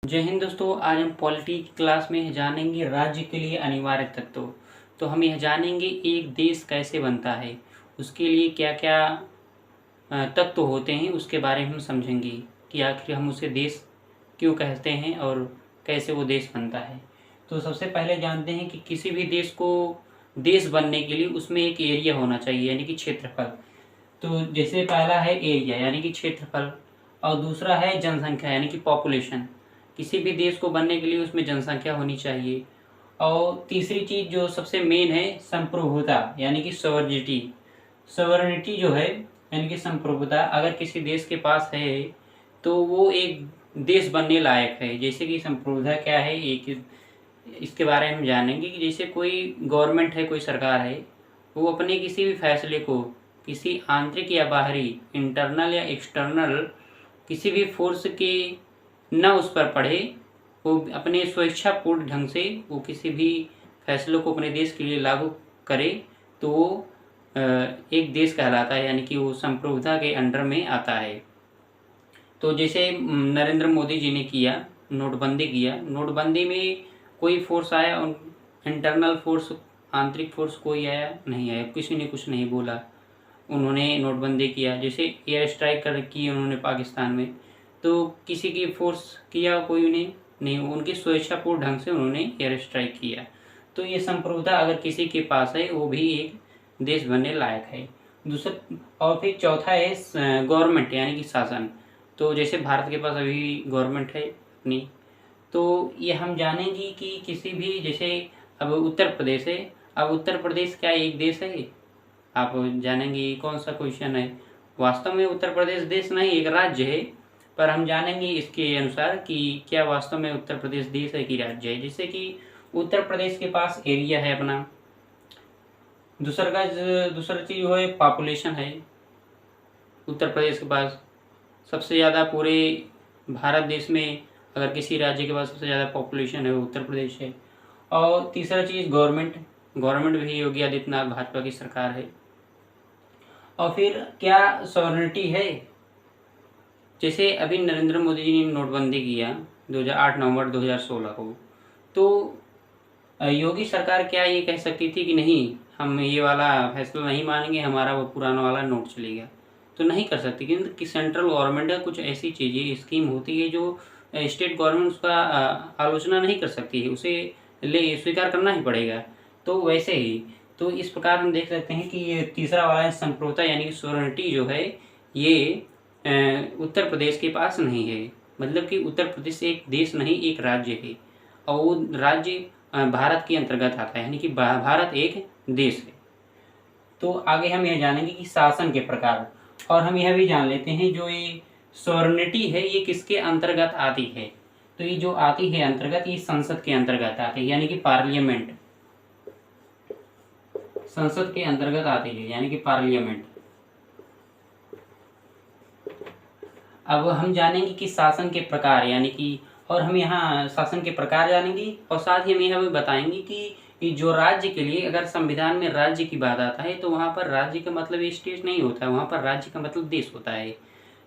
जय हिंद दोस्तों। आज हम पॉलिटी की क्लास में जानेंगे राज्य के लिए अनिवार्य तत्व। तो हम यह जानेंगे एक देश कैसे बनता है, उसके लिए क्या क्या तत्व होते हैं, उसके बारे में हम समझेंगे कि आखिर हम उसे देश क्यों कहते हैं और कैसे वो देश बनता है। तो सबसे पहले जानते हैं कि किसी भी देश को देश बनने के लिए उसमें एक एरिया होना चाहिए, यानी कि क्षेत्रफल। तो जैसे पहला है एरिया यानी कि क्षेत्रफल, और दूसरा है जनसंख्या यानी कि पॉपुलेशन। किसी भी देश को बनने के लिए उसमें जनसंख्या होनी चाहिए। और तीसरी चीज़ जो सबसे मेन है, संप्रभुता यानी कि सॉवरेनिटी। सॉवरेनिटी जो है यानी कि संप्रभुता, अगर किसी देश के पास है तो वो एक देश बनने लायक है। जैसे कि संप्रभुता क्या है, एक इसके बारे में हम जानेंगे कि जैसे कोई गवर्नमेंट है, कोई सरकार है, वो अपने किसी भी फैसले को किसी आंतरिक या बाहरी, इंटरनल या एक्सटर्नल किसी भी फोर्स के न उस पर पड़े, वो अपने स्वेच्छापूर्ण ढंग से वो किसी भी फैसलों को अपने देश के लिए लागू करे, तो वो एक देश कहलाता है, यानी कि वो संप्रभुता के अंडर में आता है। तो जैसे नरेंद्र मोदी जी ने किया, नोटबंदी किया, नोटबंदी में कोई फोर्स आया, इंटरनल फोर्स, आंतरिक फोर्स कोई आया नहीं आया, किसी ने कुछ नहीं बोला, उन्होंने नोटबंदी किया। जैसे एयर स्ट्राइक कर की उन्होंने पाकिस्तान में, तो किसी की फोर्स किया कोई ने नहीं, उनकी स्वेच्छापूर्ण ढंग से उन्होंने एयर स्ट्राइक किया। तो ये संप्रभुता अगर किसी के पास है, वो भी एक देश बनने लायक है। दूसरा और फिर चौथा है गवर्नमेंट यानी कि शासन। तो जैसे भारत के पास अभी गवर्नमेंट है अपनी, तो ये हम जानेंगे कि किसी भी, जैसे अब उत्तर प्रदेश है, अब उत्तर प्रदेश क्या एक देश है? आप जानेंगे कौन सा क्वेश्चन है। वास्तव में उत्तर प्रदेश देश नहीं, एक राज्य है, पर हम जानेंगे इसके अनुसार कि क्या वास्तव में उत्तर प्रदेश देश है कि राज्य है। जैसे कि उत्तर प्रदेश के पास एरिया है अपना, दूसरा चीज़ वो है पॉपुलेशन है। उत्तर प्रदेश के पास सबसे ज़्यादा पूरे भारत देश में अगर किसी राज्य के पास सबसे ज़्यादा पॉपुलेशन है, वो उत्तर प्रदेश है। और तीसरा चीज़ गवर्नमेंट भी योगी आदित्यनाथ भाजपा की सरकार है। और फिर क्या सॉवरेनिटी है? जैसे अभी नरेंद्र मोदी जी ने नोटबंदी किया 8 नवंबर 2016 को, तो योगी सरकार क्या ये कह सकती थी कि नहीं, हम ये वाला फैसला नहीं मानेंगे, हमारा वो पुराना वाला नोट चलेगा? तो नहीं कर सकती, क्योंकि सेंट्रल गवर्नमेंट का कुछ ऐसी चीज़ें स्कीम होती है जो स्टेट गवर्नमेंट उसका आलोचना नहीं कर सकती है, उसे ले स्वीकार करना ही पड़ेगा। तो वैसे ही, तो इस प्रकार हम देख सकते हैं कि ये तीसरा वाला संप्रभुता यानी कि सॉवरेनिटी जो है, ये उत्तर प्रदेश के पास नहीं है। मतलब कि उत्तर प्रदेश एक देश नहीं, एक राज्य है, और वो राज्य भारत के अंतर्गत आता है, यानी कि भारत एक देश है। तो आगे हम यह जानेंगे कि शासन के प्रकार, और हम यह भी जान लेते हैं जो ये सॉवरेनिटी है ये किसके अंतर्गत आती है। तो ये जो आती है अंतर्गत, ये संसद के अंतर्गत आती है, यानी कि पार्लियामेंट, संसद के अंतर्गत आती है, यानी कि पार्लियामेंट। अब हम जानेंगे कि शासन के प्रकार, यानी कि, और हम यहाँ शासन के प्रकार जानेंगे, और साथ ही हम यह भी बताएंगे कि जो राज्य के लिए, अगर संविधान में राज्य की बात आता है, तो वहाँ पर राज्य का मतलब स्टेट नहीं होता है, वहाँ पर राज्य का मतलब देश होता है।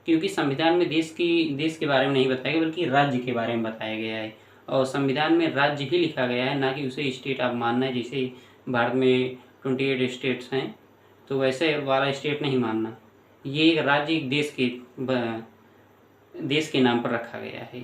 क्योंकि संविधान में देश के बारे में नहीं बताया गया, बल्कि राज्य के बारे में बताया गया है। और संविधान में राज्य ही लिखा गया है, ना कि उसे स्टेट आप मानना है। जैसे भारत में 28 स्टेट्स हैं, तो वैसे वाला स्टेट नहीं मानना। ये एक राज्य एक देश के नाम पर रखा गया है।